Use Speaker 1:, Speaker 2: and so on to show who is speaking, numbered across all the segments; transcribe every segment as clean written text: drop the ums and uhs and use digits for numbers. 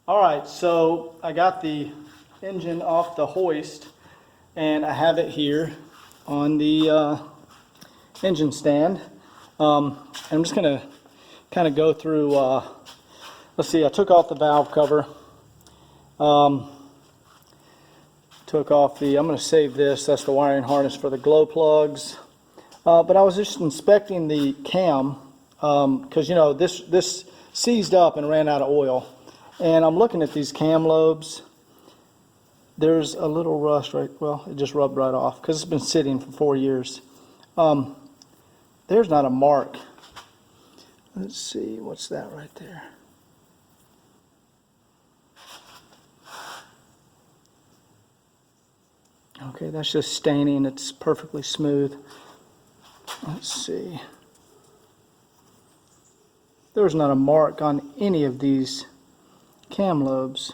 Speaker 1: All right, so I got the engine off the hoist and I have it here on the engine stand. I'm just going to kind of go through, let's see, I took off the valve cover, took off the, I'm going to save this, that's the wiring harness for the glow plugs. But I was just inspecting the cam because, you know, this seized up and ran out of oil. And I'm looking at these cam lobes. There's a little rust right, well, it just rubbed right off because it's been sitting for 4 years. There's not a mark. Let's see, what's that right there? Okay, that's just staining. It's perfectly smooth. Let's see. There's not a mark on any of these cam lobes.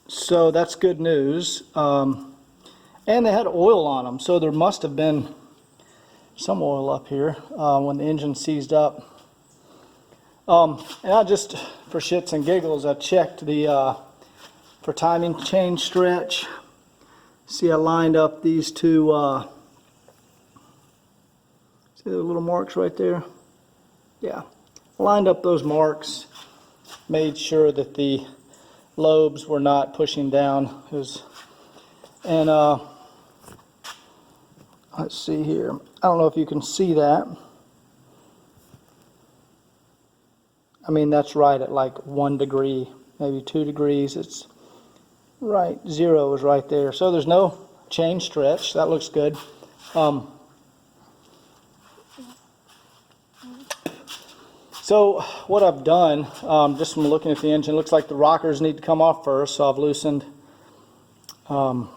Speaker 1: So that's good news. And they had oil on them, so there must have been some oil up here when the engine seized up. And I just, for shits and giggles, I checked the for timing chain stretch. See, I lined up these two, see the little marks right there? Yeah, lined up those marks, made sure that the lobes were not pushing down. And let's see here. I don't know if you can see that. I mean, that's right at like 1 degree, maybe 2 degrees. It's right, 0 is right there. So there's no chain stretch. That looks good. So what I've done, just from looking at the engine, looks like the rockers need to come off first. So I've loosened the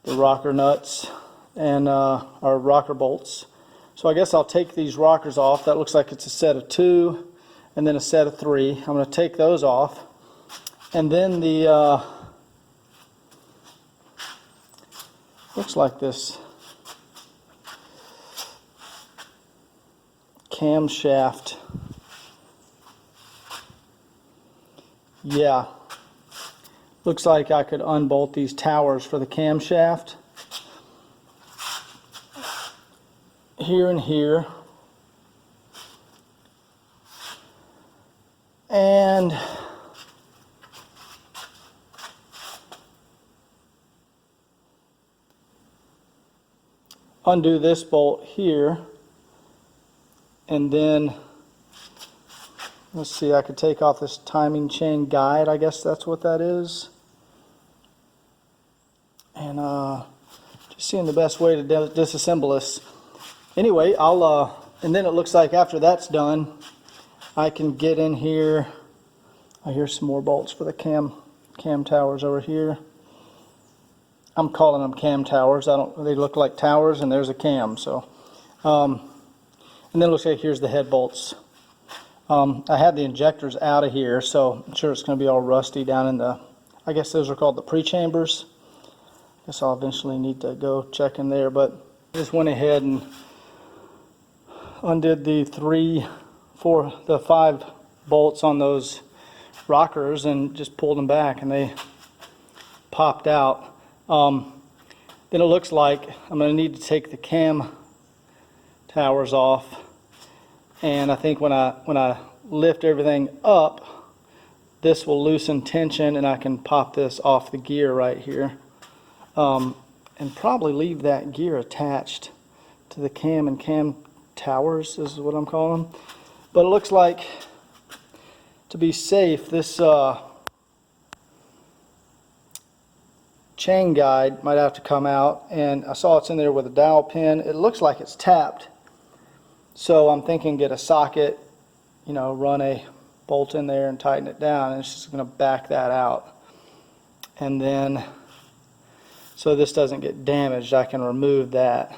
Speaker 1: rocker nuts and our rocker bolts. So I guess I'll take these rockers off. That looks like it's a set of 2 and then a set of 3. I'm going to take those off. And then the, looks like this camshaft. Yeah. Looks like I could unbolt these towers for the camshaft. Here and here. And undo this bolt here. And then, let's see, I could take off this timing chain guide. I guess that's what that is. And just seeing the best way to disassemble this. Anyway, and then it looks like after that's done, I can get in here. I hear some more bolts for the cam towers over here. I'm calling them cam towers. They look like towers, and there's a cam. So, and then it looks like here's the head bolts. I had the injectors out of here, so I'm sure it's going to be all rusty down in the, I guess those are called the pre-chambers. I guess I'll eventually need to go check in there, but I just went ahead and undid the 5 bolts on those rockers and just pulled them back, and they popped out. Then it looks like I'm going to need to take the cam towers off, and I think when I lift everything up, this will loosen tension, and I can pop this off the gear right here, and probably leave that gear attached to the cam and cam towers is what I'm calling them. But it looks like, to be safe, this chain guide might have to come out, and I saw it's in there with a dowel pin. It looks like it's tapped, so I'm thinking get a socket, you know, run a bolt in there and tighten it down, and it's just going to back that out. And then, so this doesn't get damaged, I can remove that.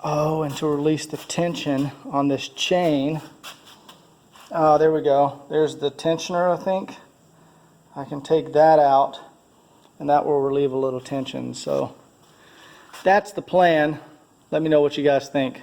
Speaker 1: Oh, and to release the tension on this chain, there we go. There's the tensioner, I think. I can take that out, and that will relieve a little tension. So that's the plan. Let me know what you guys think.